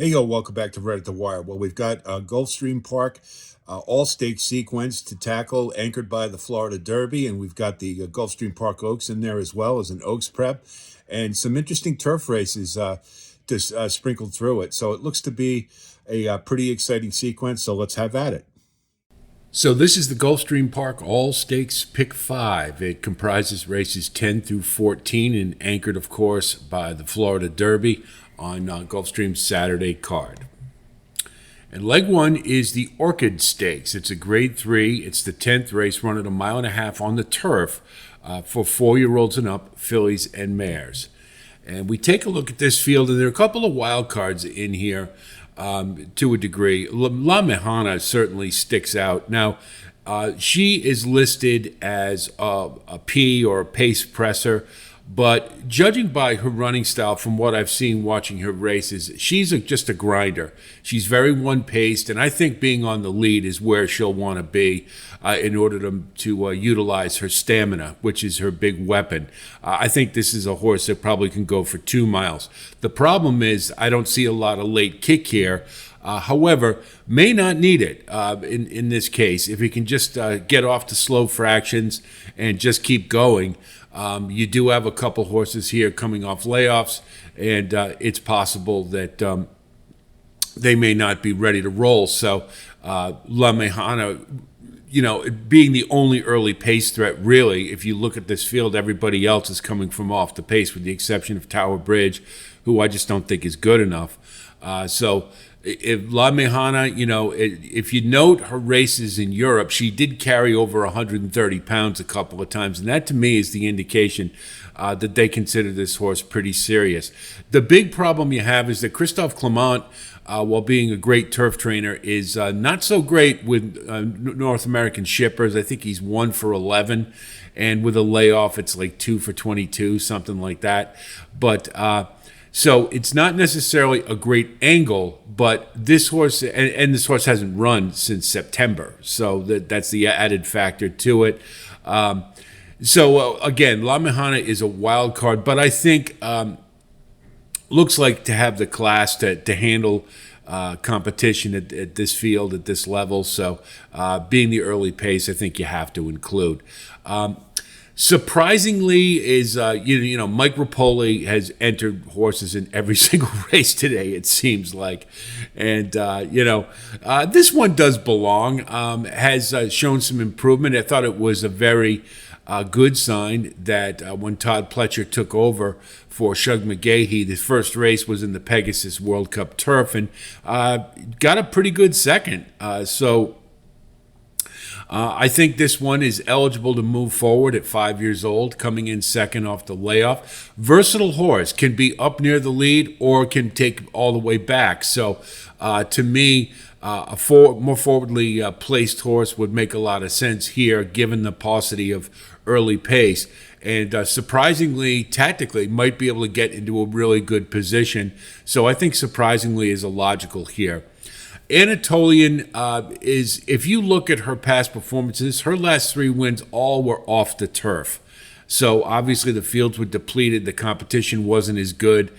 Hey, yo, welcome back to Red at the Wire. Well, we've got Gulfstream Park, all state sequence to tackle, anchored by the Florida Derby, and we've got the Gulfstream Park Oaks in there as well as an Oaks prep, and some interesting turf races sprinkled through it. So it looks to be a pretty exciting sequence, so let's have at it. So this is the Gulfstream Park All Stakes Pick 5. It comprises races 10 through 14 and anchored, of course, by the Florida Derby on Gulfstream's Saturday card. And leg one is the Orchid Stakes. It's a grade 3. It's the 10th race run at a mile and a half on the turf for 4-year-olds and up, fillies and mares. And we take a look at this field, and there are a couple of wild cards in here to a degree. La Mejana certainly sticks out. Now, she is listed as a P or a pace presser, but judging by her running style from what I've seen watching her races, she's just a grinder. She's very one-paced, and I think being on the lead is where she'll want to be in order to utilize her stamina, which is her big weapon. I think this is a horse that probably can go for 2 miles. The problem is I don't see a lot of late kick here. However, may not need it in this case. If he can just get off to slow fractions and just keep going, you do have a couple horses here coming off layoffs, and it's possible that they may not be ready to roll. So La Mejana, being the only early pace threat, really, if you look at this field, everybody else is coming from off the pace, with the exception of Tower Bridge, who I just don't think is good enough. So if La Mejana, if you note her races in Europe, she did carry over 130 pounds a couple of times, and that to me is the indication that they consider this horse pretty serious. The big problem you have is that Christophe Clement, while being a great turf trainer, is not so great with North American shippers. I think he's 1 for 11, and with a layoff, it's like 2 for 22, something like that. But so it's not necessarily a great angle, but this horse, and this horse hasn't run since September, so that's the added factor to it. Again, La Mejana is a wild card, but I think looks like to have the class to handle competition at this field, at this level. So being the early pace, I think you have to include. Surprisingly is, Mike Rapoli has entered horses in every single race today, it seems like. And, this one does belong, has shown some improvement. I thought it was a very good sign that when Todd Pletcher took over for Shug McGahee, the first race was in the Pegasus World Cup Turf, and got a pretty good second. I think this one is eligible to move forward at 5 years old, coming in second off the layoff. Versatile horse, can be up near the lead or can take all the way back. So to me, a more forwardly placed horse would make a lot of sense here, given the paucity of early pace. And surprisingly, tactically, might be able to get into a really good position. So I think surprisingly is a logical here. Anatolian is, if you look at her past performances, her last 3 wins all were off the turf. So obviously the fields were depleted. The competition wasn't as good.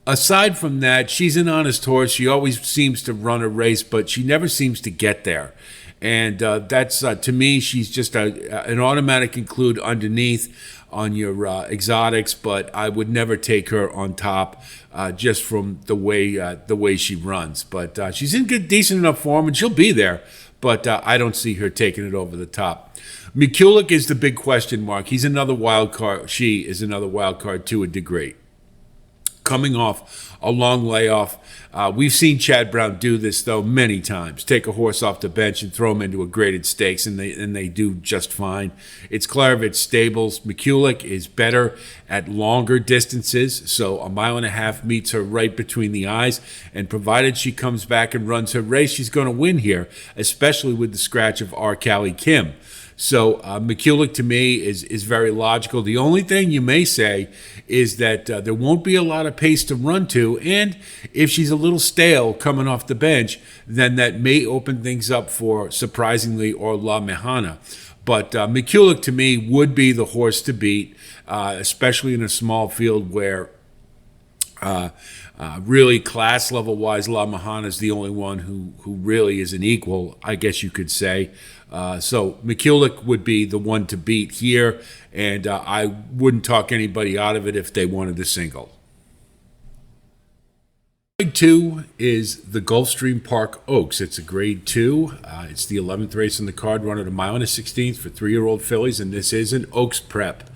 Aside from that, she's an honest horse. She always seems to run a race, but she never seems to get there. And that's, to me, she's just an automatic include underneath on your exotics, but I would never take her on top just from the way she runs. But she's in decent enough form, and she'll be there. But I don't see her taking it over the top. Mikulik is the big question mark. He's another wild card. She is another wild card to a degree. Coming off a long layoff. We've seen Chad Brown do this, though, many times. Take a horse off the bench and throw him into a graded stakes, and they do just fine. It's Claravich Stables. Mikulik is better at longer distances, so a mile and a half meets her right between the eyes, and provided she comes back and runs her race, she's going to win here, especially with the scratch of R. Callie Kim. So Mikulik, to me, is very logical. The only thing you may say is that there won't be a lot of pace to run to, and if she's a little stale coming off the bench, then that may open things up for, surprisingly, or La Mejana. But Mikulik, to me, would be the horse to beat, especially in a small field where Really, class level wise, La Mahana is the only one who really is an equal, I guess you could say. So McCulloch would be the one to beat here, and I wouldn't talk anybody out of it if they wanted a single. Grade 2 is the Gulfstream Park Oaks. It's a grade 2. It's the 11th race in the card, run at a mile and a 16th for 3-year-old fillies, and this is an Oaks prep.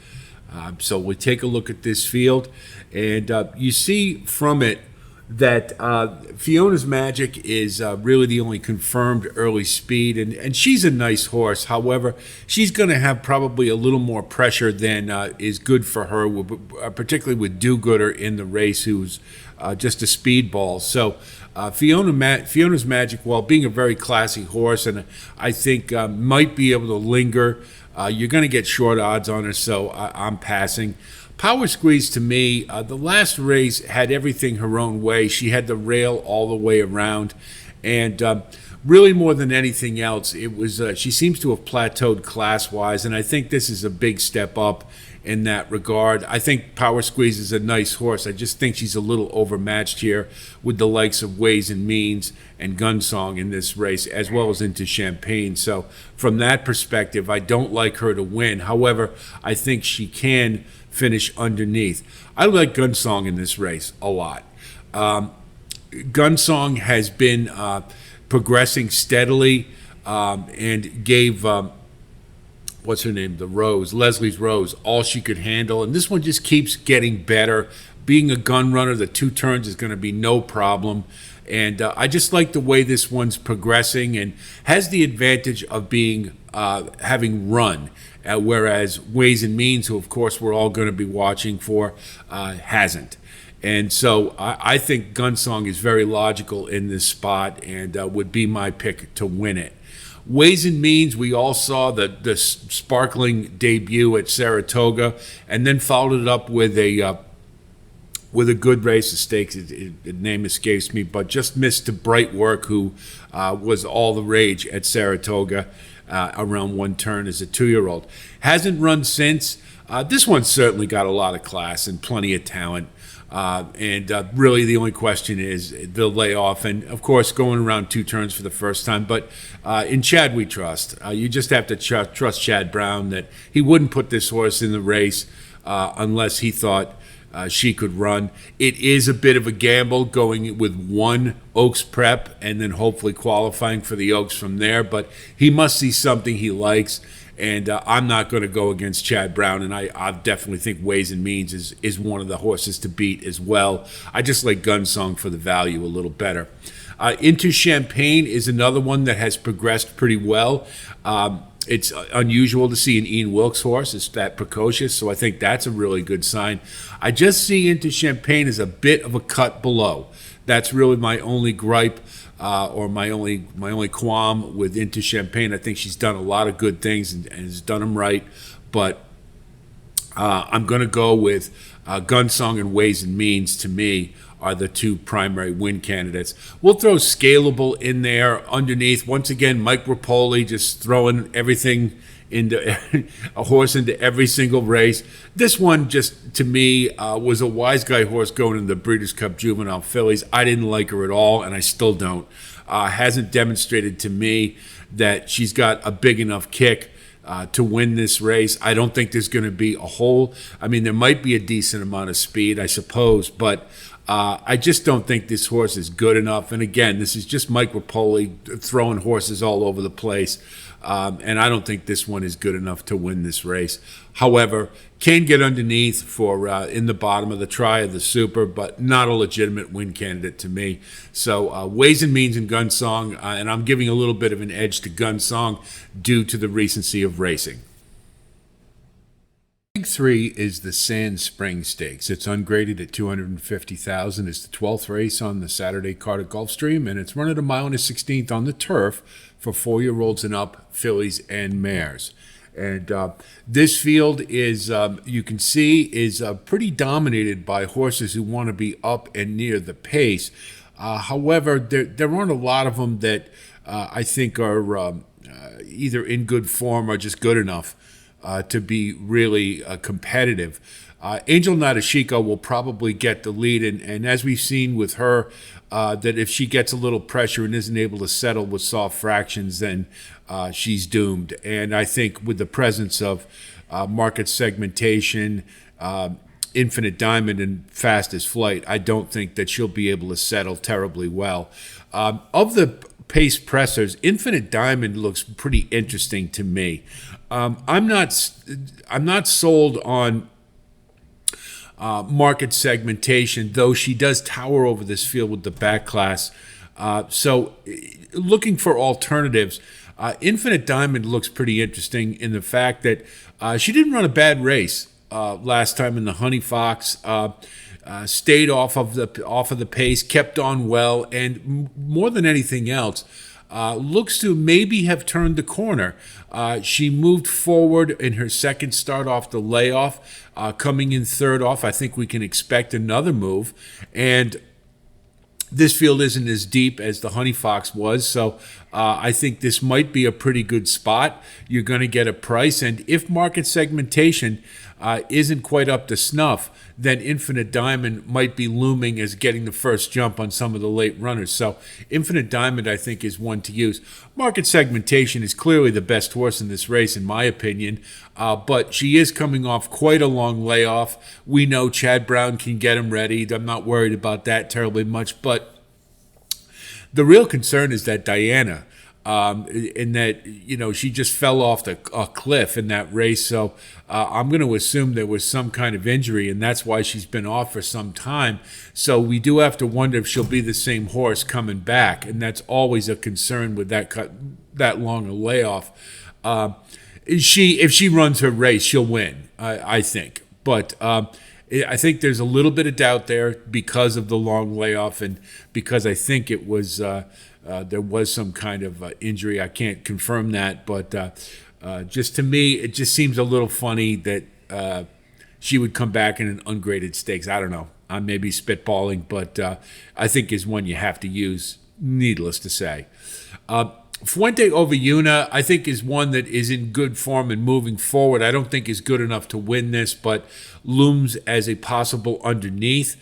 So we take a look at this field, and you see from it that Fiona's Magic is really the only confirmed early speed, and she's a nice horse. However, she's going to have probably a little more pressure than is good for her, particularly with Do-Gooder in the race, who's just a speedball. So Fiona's Magic, while being a very classy horse, and I think might be able to linger, you're going to get short odds on her, so I'm passing. Power Squeeze, to me, the last race had everything her own way. She had the rail all the way around, and really more than anything else, it was she seems to have plateaued class-wise, and I think this is a big step up in that regard. I think Power Squeeze is a nice horse. I just think she's a little overmatched here with the likes of Ways and Means and Gunsong in this race, as well as Into Champagne. So from that perspective, I don't like her to win. However, I think she can finish underneath. I like Gunsong in this race a lot. Gunsong has been progressing steadily and gave what's her name, Leslie's Rose, all she could handle, and this one just keeps getting better. Being a gun runner, the 2 turns is going to be no problem, and I just like the way this one's progressing and has the advantage of being having run, whereas Ways and Means, who of course we're all going to be watching for, hasn't. And so I think Gunsong is very logical in this spot and would be my pick to win it. Ways and Means, we all saw the sparkling debut at Saratoga, and then followed it up with a good race of stakes. The name escapes me, but just missed to Bright Work, who was all the rage at Saratoga around 1 turn as a 2-year-old. Hasn't run since. This one certainly got a lot of class and plenty of talent. And really the only question is the layoff, and of course going around 2 turns for the first time. But in Chad we trust. You just have to trust Chad Brown that he wouldn't put this horse in the race unless he thought she could run. It is a bit of a gamble going with 1 Oaks prep and then hopefully qualifying for the Oaks from there, but he must see something he likes. And I'm not going to go against Chad Brown, and I definitely think Ways and Means is one of the horses to beat as well. I just like Gunsong for the value a little better. Into Champagne is another one that has progressed pretty well. It's unusual to see an Ian Wilkes horse. It's that precocious, so I think that's a really good sign. I just see Into Champagne as a bit of a cut below. That's really my only gripe. Or my only qualm with Into Champagne. I think she's done a lot of good things and has done them right, but I'm going to go with Gunsong and Ways and Means. To me, are the 2 primary win candidates. We'll throw Scalable in there underneath. Once again, Mike Rapoli just throwing everything into a horse into every single race. This one just, to me, was a wise guy horse going into the Breeders' Cup Juvenile Fillies. I didn't like her at all, and I still don't. Hasn't demonstrated to me that she's got a big enough kick to win this race. I don't think there's going to be there might be a decent amount of speed, I suppose, but I just don't think this horse is good enough. And again, this is just Mike Rapoli throwing horses all over the place. And I don't think this one is good enough to win this race. However, can get underneath for in the bottom of the try of the Super, but not a legitimate win candidate to me. So Ways and Means and Gunsong, and I'm giving a little bit of an edge to Gunsong due to the recency of racing. Big 3 is the Sand Spring Stakes. It's ungraded at $250,000. It's the 12th race on the Saturday card at Gulfstream, and it's run at a mile and a 16th on the turf for 4-year-olds and up, fillies and mares. And this field is, you can see, is pretty dominated by horses who want to be up and near the pace. However, there aren't a lot of them that I think are either in good form or just good enough to be really competitive. Angel Nadeshiko will probably get the lead, and as we've seen with her, that if she gets a little pressure and isn't able to settle with soft fractions, then she's doomed. And I think with the presence of market segmentation, Infinite Diamond, and Fastest Flight, I don't think that she'll be able to settle terribly well. Of the pace pressers, Infinite Diamond looks pretty interesting to me. I'm not sold on market segmentation, though she does tower over this field with the back class. So looking for alternatives, Infinite Diamond looks pretty interesting in the fact that she didn't run a bad race last time in the Honey Fox. Stayed off of the pace, kept on well, and more than anything else, looks to maybe have turned the corner. She moved forward in her second start off the layoff, coming in third off. I think we can expect another move, and this field isn't as deep as the Honey Fox was, so I think this might be a pretty good spot. You're going to get a price, and if market segmentation isn't quite up to snuff, then Infinite Diamond might be looming as getting the first jump on some of the late runners. So Infinite Diamond, I think, is one to use. Market segmentation is clearly the best horse in this race, in my opinion, but she is coming off quite a long layoff. We know Chad Brown can get him ready. I'm not worried about that terribly much, but the real concern is that Diana, in that, she just fell off a cliff in that race. So I'm going to assume there was some kind of injury, and that's why she's been off for some time. So we do have to wonder if she'll be the same horse coming back, and that's always a concern with that long a layoff. If she runs her race, she'll win, I think. But I think there's a little bit of doubt there because of the long layoff, and because I think it was there was some kind of injury. I can't confirm that, but just to me, it just seems a little funny that she would come back in an ungraded stakes. I don't know. I may be spitballing, but I think is one you have to use, needless to say. Fuente over Yuna, I think, is one that is in good form and moving forward. I don't think is good enough to win this, but looms as a possible underneath.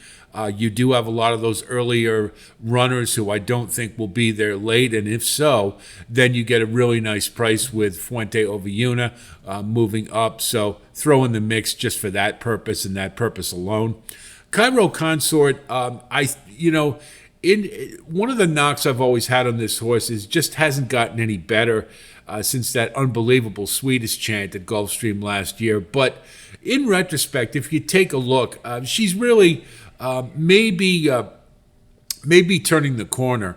You do have a lot of those earlier runners who I don't think will be there late, and if so, then you get a really nice price with Fuente over Yuna moving up. So throw in the mix just for that purpose and that purpose alone. Cairo Consort, in one of the knocks I've always had on this horse is just hasn't gotten any better since that unbelievable Swedish chant at Gulfstream last year. But in retrospect, if you take a look, she's really maybe turning the corner.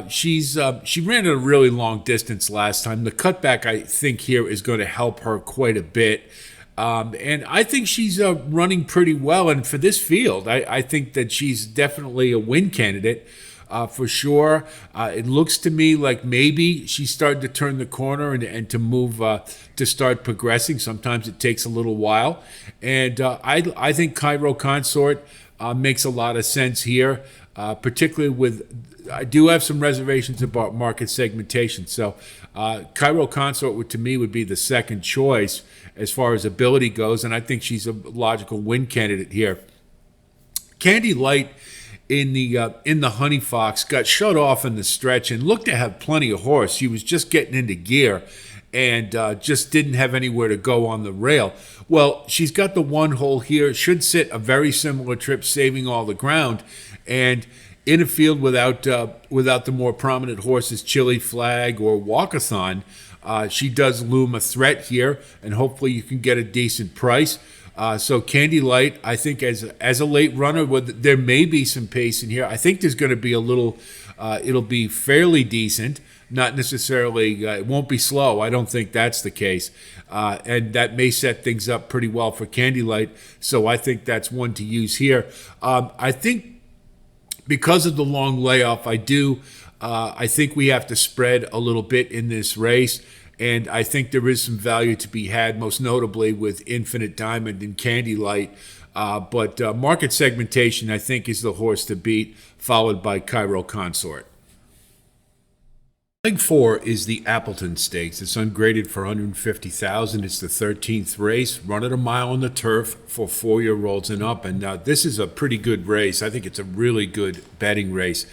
She ran at a really long distance last time. The cutback, I think, here is going to help her quite a bit. And I think she's running pretty well. And for this field, I think that she's definitely a win candidate for sure. It looks to me like maybe she's starting to turn the corner and to move to start progressing. Sometimes it takes a little while. And I think Cairo Consort makes a lot of sense here, particularly with I do have some reservations about market segmentation. So Cairo Consort, to me, would be the second choice as far as ability goes, and I think she's a logical win candidate here. Candy Light in the Honey Fox got shut off in the stretch and looked to have plenty of horse. She was just getting into gear and just didn't have anywhere to go on the rail. Well, she's got the one hole here, should sit a very similar trip, saving all the ground, and in a field without the more prominent horses, Chili Flag or Walkathon, she does loom a threat here, and hopefully you can get a decent price. So Candy Light, I think as a late runner, there may be some pace in here. I think there's going to be a little, it'll be fairly decent, not necessarily, it won't be slow. I don't think that's the case. And that may set things up pretty well for Candy Light. So I think that's one to use here. I think because of the long layoff, I think we have to spread a little bit in this race, and I think there is some value to be had, most notably with Infinite Diamond and Candy Light. But market segmentation, I think, is the horse to beat, followed by Cairo Consort. Leg 4 is the Appleton Stakes. It's ungraded for 150,000. It's the 13th race. Run it a mile on the turf for 4-year-olds and up. And this is a pretty good race. I think it's a really good betting race.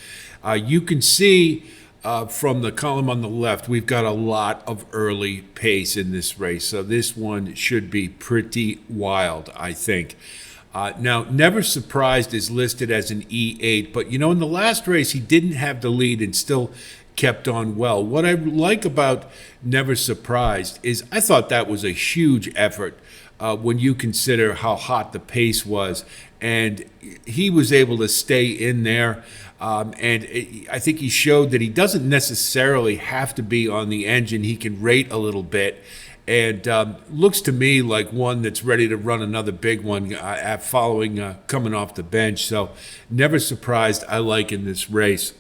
You can see from the column on the left, we've got a lot of early pace in this race. So this one should be pretty wild, I think. Now, Never Surprised is listed as an E8, but in the last race, he didn't have the lead and still kept on well. What I like about Never Surprised is I thought that was a huge effort when you consider how hot the pace was, and he was able to stay in there. I think he showed that he doesn't necessarily have to be on the engine. He can rate a little bit. And looks to me like one that's ready to run another big one following coming off the bench. So Never Surprised, I like in this race.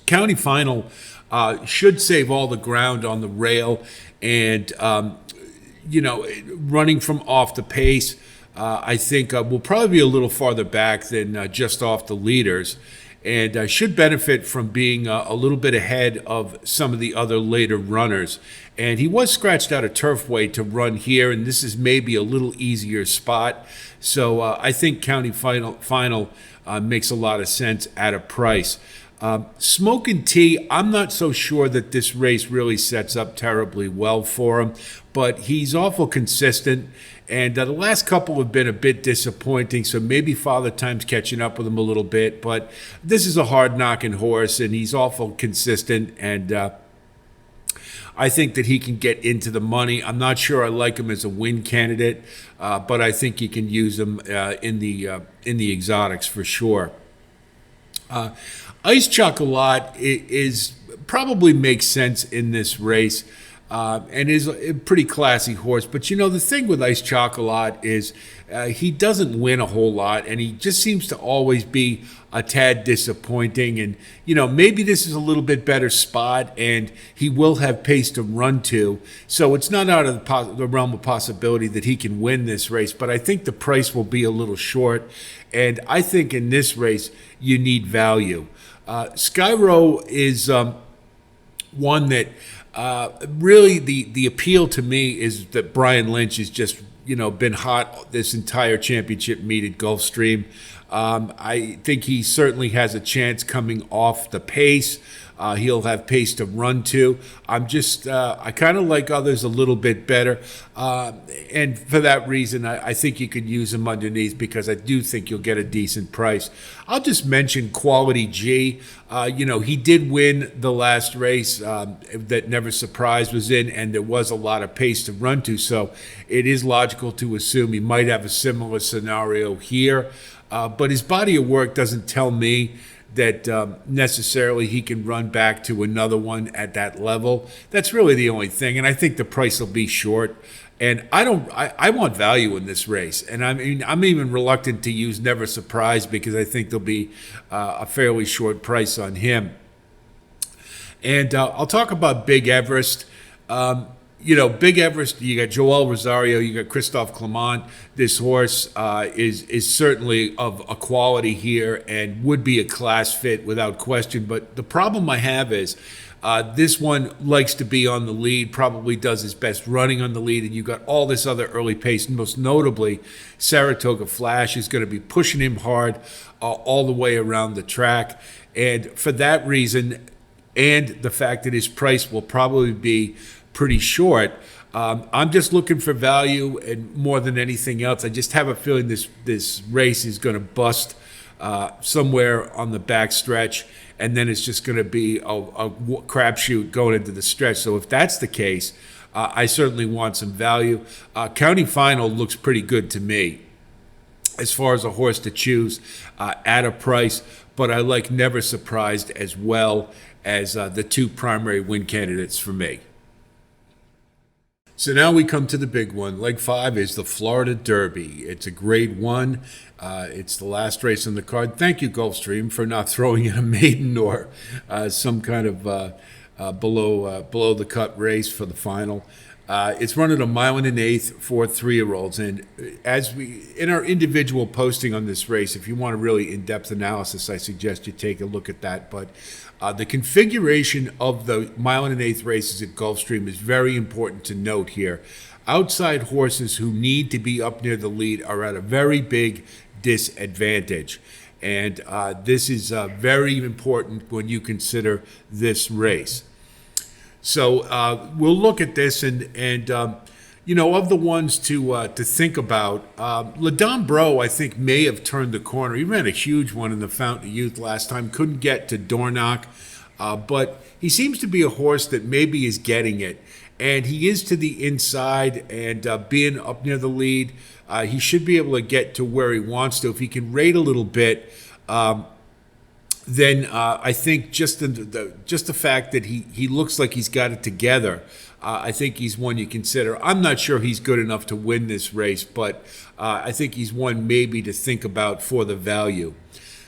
County Final should save all the ground on the rail, and running from off the pace, I think will probably be a little farther back than just off the leaders, and should benefit from being a little bit ahead of some of the other later runners. And he was scratched out of turf weight to run here, and this is maybe a little easier spot. So I think County Final makes a lot of sense at a price. Smokin' Tea, I'm not so sure that this race really sets up terribly well for him, but he's awful consistent, and the last couple have been a bit disappointing, so maybe Father Time's catching up with him a little bit, but this is a hard-knocking horse, and he's awful consistent, and I think that he can get into the money. I'm not sure I like him as a win candidate, but I think you can use him in the exotics for sure. Ice Chocolat is probably makes sense in this race, and is a pretty classy horse. But the thing with Ice Chocolat is he doesn't win a whole lot, and he just seems to always be a tad disappointing. And maybe this is a little bit better spot, and he will have pace to run to. So it's not out of the realm of possibility that he can win this race. But I think the price will be a little short, and I think in this race you need value. Skyro is one that really the appeal to me is that Brian Lynch has just been hot this entire championship meet at Gulfstream. I think he certainly has a chance coming off the pace. He'll have pace to run to. I kind of like others a little bit better. And for that reason, I think you could use him underneath because I do think you'll get a decent price. I'll just mention Quality G. He did win the last race that Never Surprised was in, and there was a lot of pace to run to. So it is logical to assume he might have a similar scenario here. But his body of work doesn't tell me that necessarily he can run back to another one at that level. That's really the only thing, and I think the price will be short. And I want value in this race, and I'm even reluctant to use Never Surprised because I think there'll be a fairly short price on him. And I'll talk about Big Everest. Big Everest, you got Joel Rosario, you got Christophe Clement. This horse is certainly of a quality here and would be a class fit without question. But the problem I have is this one likes to be on the lead, probably does his best running on the lead, and you've got all this other early pace. And most notably, Saratoga Flash is going to be pushing him hard all the way around the track. And for that reason, and the fact that his price will probably be pretty short, I'm just looking for value, and more than anything else, I just have a feeling this race is going to bust somewhere on the back stretch, and then it's just going to be a crapshoot going into the stretch. So if that's the case, I certainly want some value. County Final looks pretty good to me as far as a horse to choose at a price, but I like Never Surprised as well as the two primary win candidates for me. So now we come to the big one. Leg 5 is the Florida Derby. It's a Grade 1. It's the last race on the card. Thank you, Gulfstream, for not throwing in a maiden or some kind of below the cut race for the final. It's running a mile and an eighth for 3-year-olds. And as we, in our individual posting on this race, if you want a really in-depth analysis, I suggest you take a look at that. But the configuration of the mile and an eighth races at Gulfstream is very important to note here. Outside horses who need to be up near the lead are at a very big disadvantage. And this is very important when you consider this race. So we'll look at this, and of the ones to think about, Ladon Bro, I think, may have turned the corner. He ran a huge one in the Fountain of Youth last time, couldn't get to Dornoch, but he seems to be a horse that maybe is getting it. And he is to the inside, and being up near the lead, he should be able to get to where he wants to. If he can rate a little bit, then I think just the fact that he looks like he's got it together, I think he's one you consider. I'm not sure he's good enough to win this race, but I think he's one maybe to think about for the value.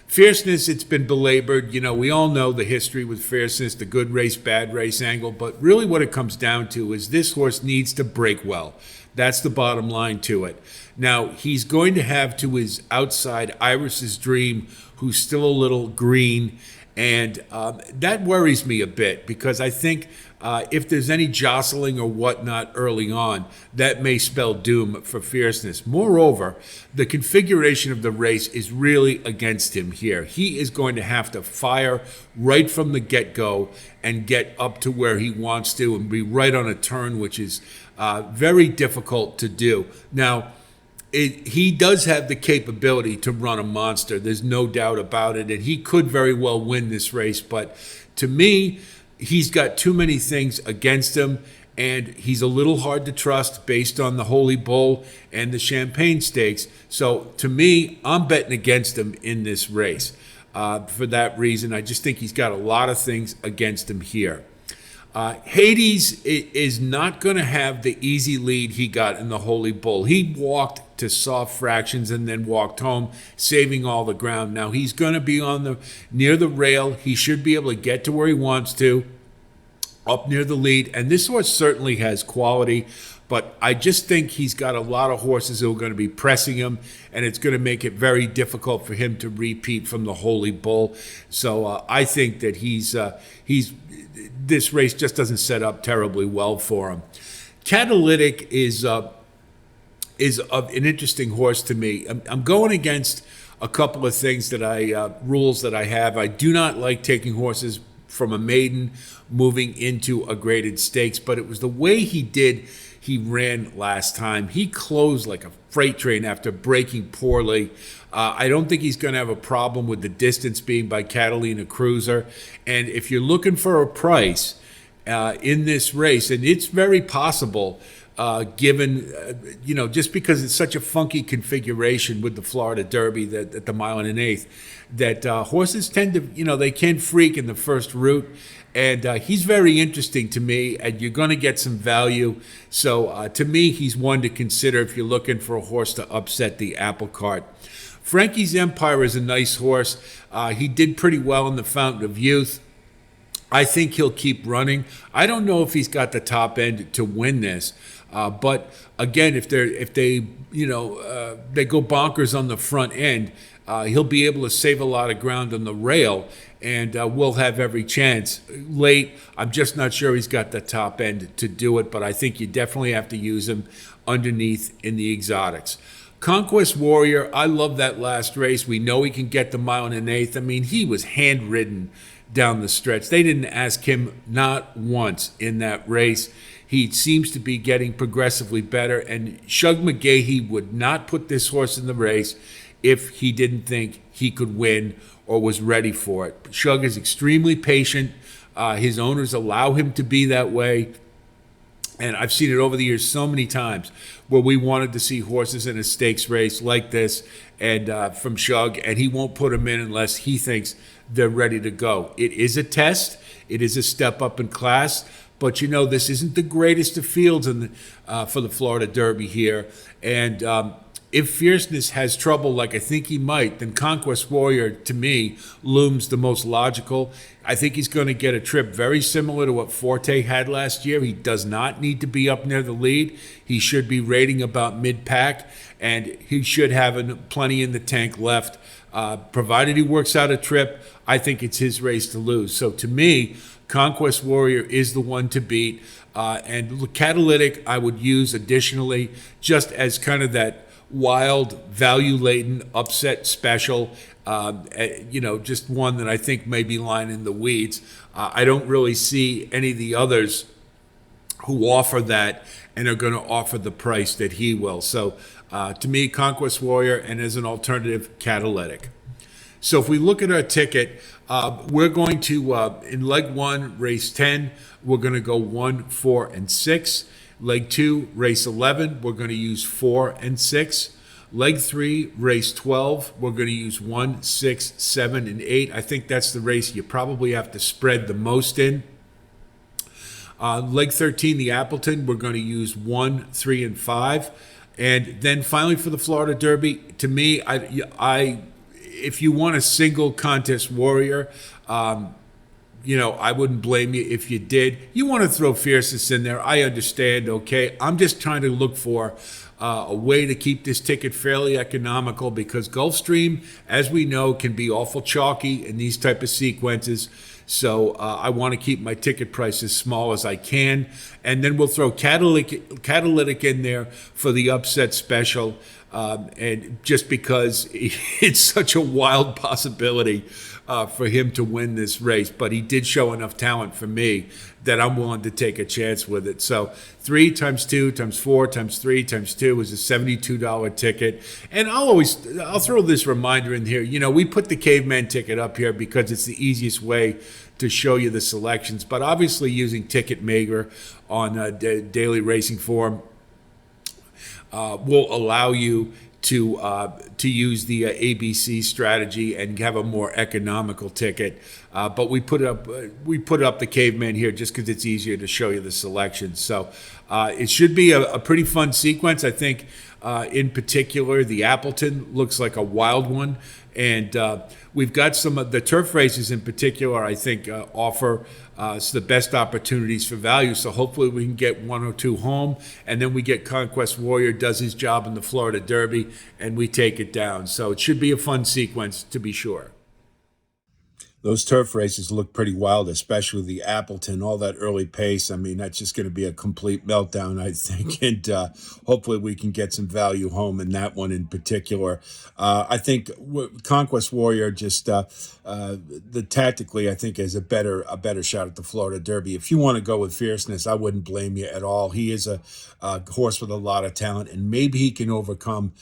Fierceness, it's been belabored. We all know the history with Fierceness, the good race, bad race angle, but really what it comes down to is this horse needs to break well. That's the bottom line to it. Now, he's going to have to his outside Iris's Dream, who's still a little green, and that worries me a bit because I think if there's any jostling or whatnot early on, that may spell doom for Fierceness. Moreover, the configuration of the race is really against him here. He is going to have to fire right from the get-go and get up to where he wants to and be right on a turn, which is very difficult to do. Now, he does have the capability to run a monster. There's no doubt about it. And he could very well win this race. But to me, he's got too many things against him. And he's a little hard to trust based on the Holy Bull and the Champagne Stakes. So to me, I'm betting against him in this race. For that reason, I just think he's got a lot of things against him here. Hades is not going to have the easy lead he got in the Holy Bull. He walked to soft fractions and then walked home, saving all the ground. Now he's going to be near the rail. He should be able to get to where he wants to, up near the lead. And this horse certainly has quality, but I just think he's got a lot of horses who are going to be pressing him, and it's going to make it very difficult for him to repeat from the Holy Bull. So I think that this race just doesn't set up terribly well for him. Catalytic is an interesting horse to me. I'm going against a couple of things that rules that I have. I do not like taking horses from a maiden moving into a graded stakes, but it was the way he ran last time. He closed like a freight train after breaking poorly. I don't think he's going to have a problem with the distance being by Catalina Cruiser. And if you're looking for a price in this race, and it's very possible, given, just because it's such a funky configuration with the Florida Derby at the mile and an eighth, that horses tend to, they can freak in the first route. And he's very interesting to me, and you're going to get some value. So to me, he's one to consider if you're looking for a horse to upset the apple cart. Frankie's Empire is a nice horse. He did pretty well in the Fountain of Youth. I think he'll keep running. I don't know if he's got the top end to win this. But again, if they go bonkers on the front end, he'll be able to save a lot of ground on the rail, and we'll have every chance. Late, I'm just not sure he's got the top end to do it, but I think you definitely have to use him underneath in the exotics. Conquest Warrior, I love that last race. We know he can get the mile and an eighth. I mean, he was handridden down the stretch. They didn't ask him not once in that race. He seems to be getting progressively better, and Shug McGahee would not put this horse in the race if he didn't think he could win or was ready for it. Shug is extremely patient. His owners allow him to be that way. And I've seen it over the years so many times where we wanted to see horses in a stakes race like this and from Shug, and he won't put them in unless he thinks they're ready to go. It is a test. It is a step up in class. But, this isn't the greatest of fields for the Florida Derby here. And If Fierceness has trouble, like I think he might, then Conquest Warrior, to me, looms the most logical. I think he's going to get a trip very similar to what Forte had last year. He does not need to be up near the lead. He should be rating about mid-pack, and he should have plenty in the tank left. Provided he works out a trip, I think it's his race to lose. So to me, Conquest Warrior is the one to beat. And Catalytic, I would use additionally just as kind of that wild, value-laden upset special. Just one that I think may be lying in the weeds. I don't really see any of the others who offer that and are going to offer the price that he will. So to me, Conquest Warrior, and as an alternative, Catalytic. So if we look at our ticket, we're going to, in leg 1, race 10, we're going to go 1, 4, and 6. Leg 2, race 11, we're going to use 4 and 6. Leg 3, race 12, we're going to use 1, 6, 7, and 8. I think that's the race you probably have to spread the most in. Leg 13, the Appleton, we're going to use 1, 3, and 5. And then finally for the Florida Derby, to me, if you want a single contest warrior, I wouldn't blame you if you did. You want to throw Fierceness in there, I understand, okay? I'm just trying to look for a way to keep this ticket fairly economical, because Gulfstream, as we know, can be awful chalky in these type of sequences. So I want to keep my ticket price as small as I can. And then we'll throw Catalytic in there for the upset special. And just because it's such a wild possibility for him to win this race, but he did show enough talent for me that I'm willing to take a chance with it. So 3 times 2 times 4 times 3 times 2 is a $72 ticket. And I'll throw this reminder in here. We put the caveman ticket up here because it's the easiest way to show you the selections. But obviously using Ticketmaker on daily racing form will allow you to use the ABC strategy and have a more economical ticket. But we put up the caveman here just because it's easier to show you the selections. So it should be a pretty fun sequence. I think in particular the Appleton looks like a wild one, and we've got some of the turf races in particular. I think offer the best opportunities for value. So hopefully we can get 1 or 2 home, and then we get Conquest Warrior does his job in the Florida Derby, and we take it down. So it should be a fun sequence to be sure. Those turf races look pretty wild, especially the Appleton, all that early pace. I mean, that's just going to be a complete meltdown, I think. And hopefully we can get some value home in that one in particular. I think Conquest Warrior just tactically, I think, is a better shot at the Florida Derby. If you want to go with Fierceness, I wouldn't blame you at all. He is a horse with a lot of talent, and maybe he can overcome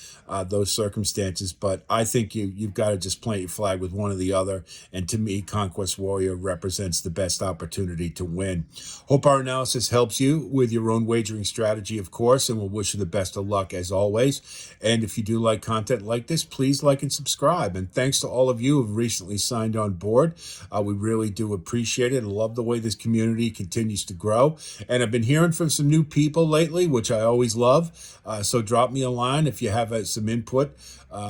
those circumstances. But I think you've got to just plant your flag with one or the other. And to me, Conquest Warrior represents the best opportunity to win. Hope our analysis helps you with your own wagering strategy, of course, and we'll wish you the best of luck as always. And if you do like content like this, please like and subscribe. And thanks to all of you who have recently signed on board. We really do appreciate it. I love the way this community continues to grow. And I've been hearing from some new people lately, which I always love. So drop me a line if you have some input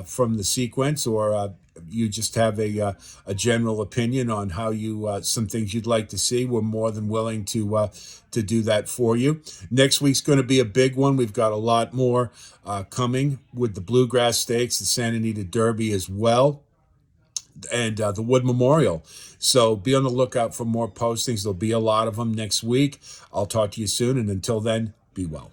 from the sequence, or you just have a general opinion on how some things you'd like to see. We're more than willing to do that for you. Next week's going to be a big one. We've got a lot more coming with the Bluegrass Stakes, the Santa Anita Derby as well, and the Wood Memorial. So be on the lookout for more postings. There'll be a lot of them next week. I'll talk to you soon, and until then, be well.